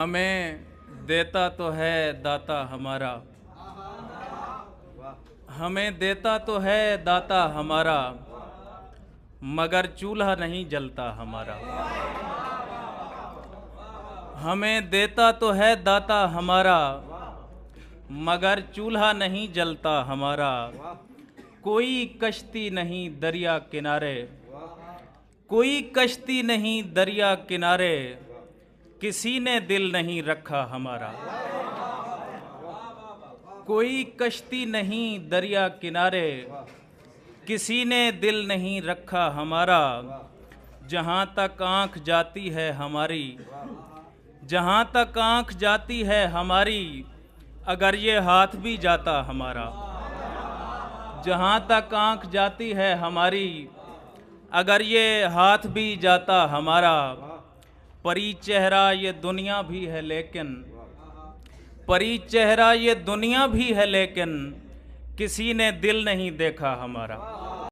हमें देता तो है दाता हमारा, हमें देता तो है दाता हमारा, मगर चूल्हा नहीं जलता हमारा। हमें देता तो है दाता हमारा, मगर चूल्हा नहीं जलता हमारा। कोई कश्ती नहीं दरिया किनारे, कोई कश्ती नहीं दरिया किनारे, किसी ने दिल नहीं रखा हमारा। कोई कश्ती नहीं दरिया किनारे, किसी ने दिल नहीं रखा हमारा। जहाँ तक आँख जाती है हमारी, जहाँ तक आँख जाती है हमारी, अगर ये हाथ भी जाता हमारा। जहाँ तक आँख जाती है हमारी, अगर ये हाथ भी जाता हमारा। परी चेहरा ये दुनिया भी है लेकिन, परी चेहरा ये दुनिया भी है लेकिन, किसी ने दिल नहीं देखा हमारा।